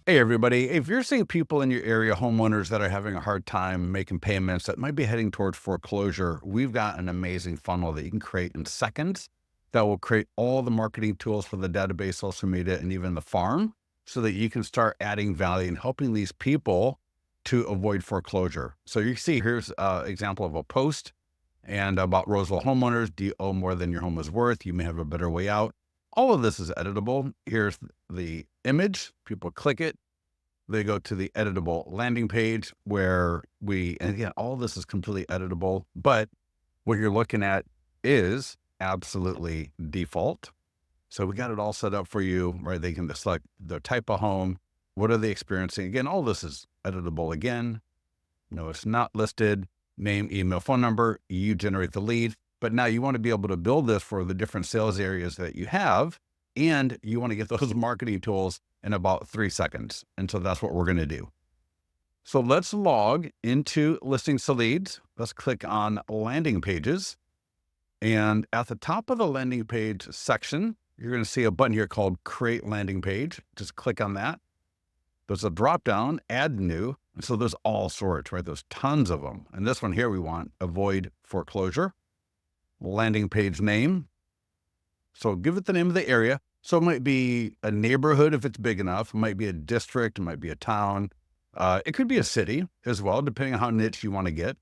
Hey, everybody. If you're seeing people in your area, homeowners that are having a hard time making payments that might be heading towards foreclosure, we've got an amazing funnel that you can create in seconds that will create all the marketing tools for the database, social media, and even the farm so that you can start adding value and helping these people to avoid foreclosure. So you see here's an example of a post and about Roseville homeowners. Do you owe more than your home is worth? You may have a better way out. All of this is editable. Here's the image. People click it. They go to the editable landing page where and again, all this is completely editable, but what you're looking at is absolutely default. So we got it all set up for you, right? They can select their type of home. What are they experiencing? Again, all this is editable again. No, it's not listed. Name, email, phone number. You generate the lead. But now you want to be able to build this for the different sales areas that you have, and you want to get those marketing tools in about 3 seconds. And so that's what we're going to do. So let's log into Listings to Leads. Let's click on Landing Pages. And at the top of the landing page section, you're going to see a button here called Create Landing Page. Just click on that. There's a drop down, Add New. And so there's all sorts, right? There's tons of them. And this one here, we want Avoid Foreclosure. Landing page name. So give it the name of the area. So it might be a neighborhood if it's big enough. It might be a district. It might be a town. It could be a city as well, depending on how niche you want to get.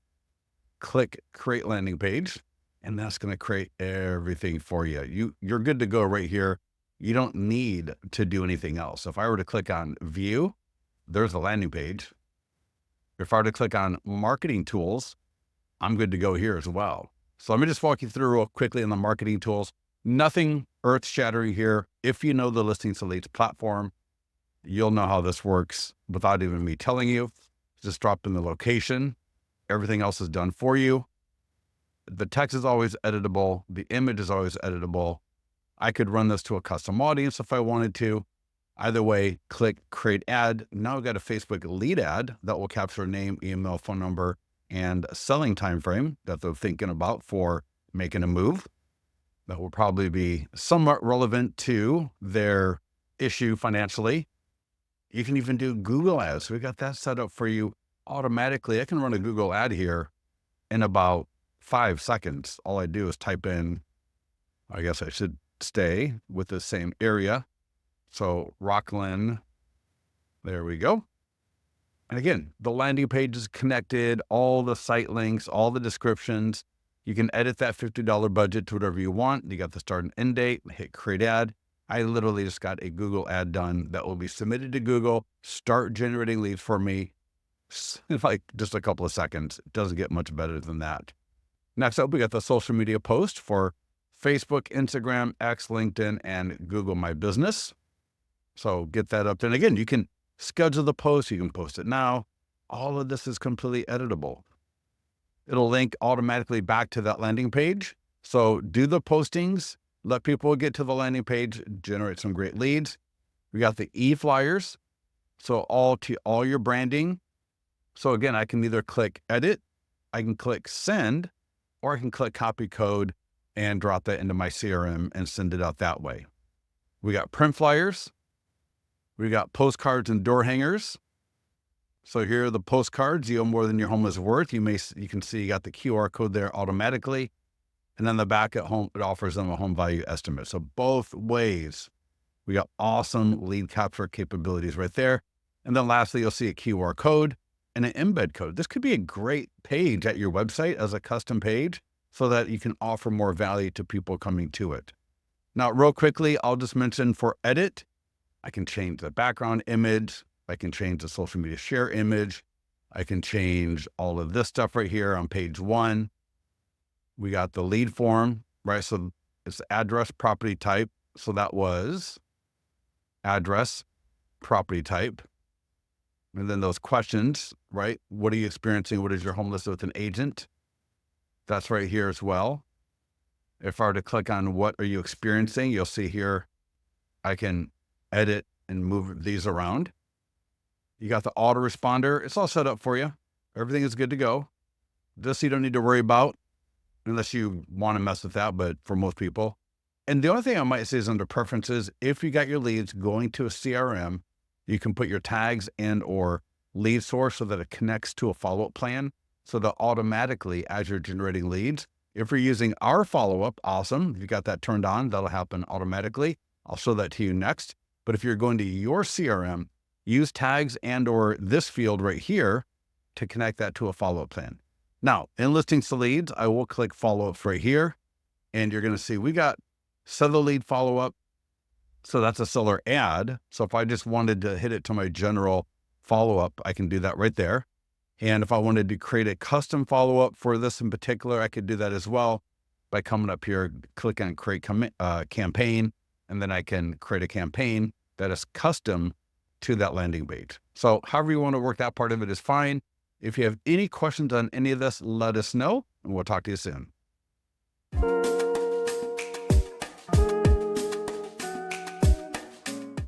Click Create Landing Page, and that's going to create everything for you. You're good to go right here. You don't need to do anything else. If I were to click on View, there's the landing page. If I were to click on Marketing Tools, I'm good to go here as well. So let me just walk you through real quickly on the marketing tools. Nothing earth-shattering here. If you know the Listings to Leads platform, you'll know how this works without even me telling you. Just drop in the location. Everything else is done for you. The text is always editable. The image is always editable. I could run this to a custom audience if I wanted to. Either way, click Create Ad. Now I've got a Facebook lead ad that will capture name, email, phone number, and selling time frame that they're thinking about for making a move. That will probably be somewhat relevant to their issue financially. You can even do Google ads. So we got that set up for you automatically. I can run a Google ad here in about 5 seconds. All I do is type in, I guess I should stay with the same area. So Rockland, there we go. And again, the landing page is connected, all the site links, all the descriptions. You can edit that $50 budget to whatever you want. You got the start and end date, hit Create Ad. I literally just got a Google ad done that will be submitted to Google, start generating leads for me in like just a couple of seconds. It doesn't get much better than that. Next up, we got the social media post for Facebook, Instagram, X, LinkedIn, and Google My Business. So get that up. Then again, you can schedule the post. You can post it now. All of this is completely editable. It'll link automatically back to that landing page. So do the postings, let people get to the landing page, generate some great leads. We got the e-flyers. So all your branding. So again, I can either click edit, I can click send, or I can click copy code and drop that into my CRM and send it out that way. We got print flyers. We got postcards and door hangers. So here are the postcards. You owe more than your home is worth. You can see you got the QR code there automatically. And then the back at home, it offers them a home value estimate. So both ways, we got awesome lead capture capabilities right there. And then lastly, you'll see a QR code and an embed code. This could be a great page at your website as a custom page so that you can offer more value to people coming to it. Now, real quickly, I'll just mention for edit, I can change the background image. I can change the social media share image. I can change all of this stuff right here on page 1. We got the lead form, right? So it's address, property type. So that was address, property type. And then those questions, right? What are you experiencing? What is your home listed with an agent? That's right here as well. If I were to click on what are you experiencing, you'll see here, I can edit and move these around. You got the autoresponder. It's all set up for you. Everything is good to go. This you don't need to worry about. unless you want to mess with that, but for most people. And the only thing I might say is under preferences, if you got your leads going to a CRM, you can put your tags and or lead source so that it connects to a follow-up plan. So that automatically, as you're generating leads, if you're using our follow-up, awesome. If you got that turned on, that'll happen automatically. I'll show that to you next. But if you're going to your CRM, use tags and or this field right here to connect that to a follow-up plan. Now, in listings to leads, I will click follow-ups right here, and you're going to see we got seller lead follow-up. So that's a seller ad. So if I just wanted to hit it to my general follow-up, I can do that right there. And if I wanted to create a custom follow-up for this in particular, I could do that as well by coming up here, click on create campaign, and then I can create a campaign that is custom to that landing page. So however you want to work that part of it is fine. If you have any questions on any of this, let us know, and we'll talk to you soon.